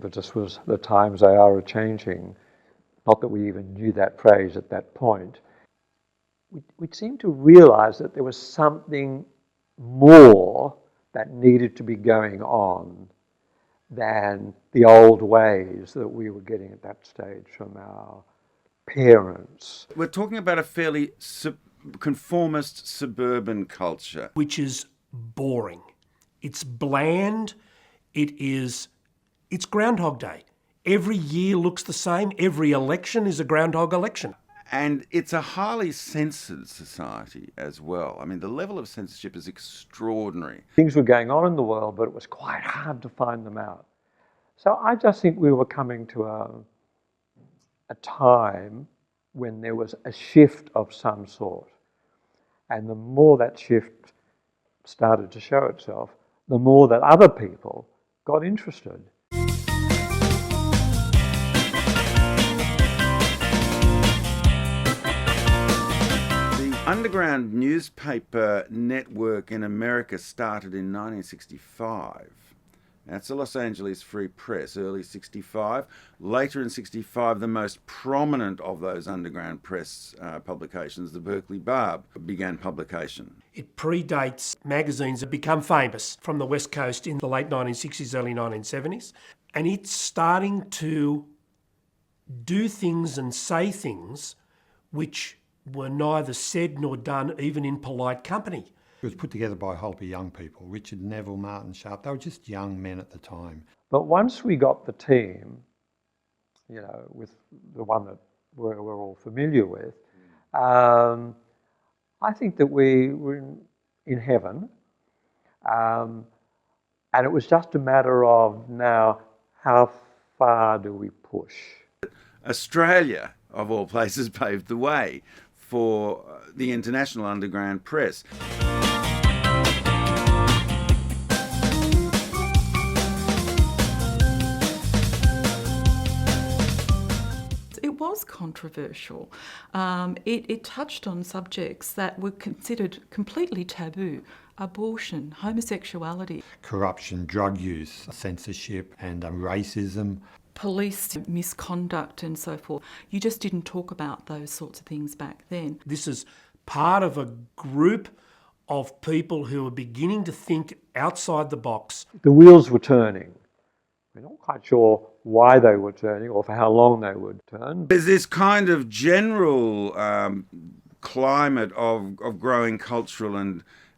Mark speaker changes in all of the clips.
Speaker 1: impetus was the times they are a-changing. Not that we even knew that phrase at that point. We seemed to realise that there was something more that needed to be going on than the old ways that we were getting at that stage from our parents.
Speaker 2: We're talking about a fairly conformist suburban culture.
Speaker 3: Which is boring. It's bland. It's Groundhog Day. Every year looks the same. Every election is a groundhog election.
Speaker 2: And it's a highly censored society as well. I mean, the level of censorship is extraordinary.
Speaker 1: Things were going on in the world, but it was quite hard to find them out. So I just think we were coming to a time when there was a shift of some sort. And the more that shift started to show itself, the more that other people got interested.
Speaker 2: Underground newspaper network in America started in 1965. That's the Los Angeles Free Press, early 65. Later in 65, the most prominent of those underground press publications, the Berkeley Barb, began publication.
Speaker 3: It predates magazines that become famous from the West Coast in the late 1960s, early 1970s. And it's starting to do things and say things which were neither said nor done even in polite company.
Speaker 4: It was put together by a whole heap of young people, Richard Neville, Martin Sharp. They were just young men at the time.
Speaker 1: But once we got the team, you know, with the one that we're all familiar with, I think that we were in heaven. And it was just a matter of now, how far do we push?
Speaker 2: Australia, of all places, paved the way for the international underground press.
Speaker 5: It was controversial. It touched on subjects that were considered completely taboo: abortion, homosexuality,
Speaker 4: Corruption, drug use, censorship and racism.
Speaker 5: police misconduct and so forth. You just didn't talk about those sorts of things back then.
Speaker 3: This is part of a group of people who are beginning to think outside the box.
Speaker 1: The wheels were turning. We're not quite sure why they were turning or for how long they would turn.
Speaker 2: There's this kind of general climate of growing cultural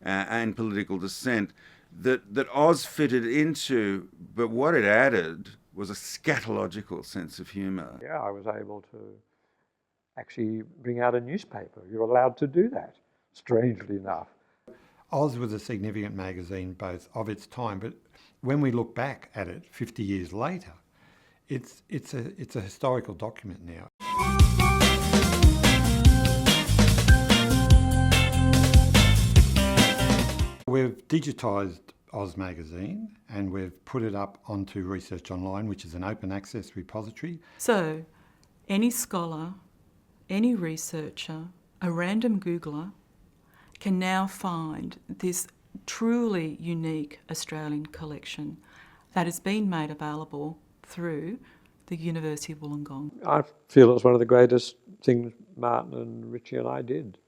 Speaker 2: and political dissent that Oz fitted into, but what it added was a scatological sense of humour.
Speaker 1: Yeah, I was able to actually bring out a newspaper. You're allowed to do that, strangely enough.
Speaker 4: Oz was a significant magazine both of its time, but when we look back at it 50 years later, it's a historical document now. We've digitised Oz magazine and we've put it up onto Research Online, which is an open access repository.
Speaker 5: So any scholar, any researcher, a random Googler can now find this truly unique Australian collection that has been made available through the University of Wollongong.
Speaker 1: I feel it was one of the greatest things Martin and Richie and I did.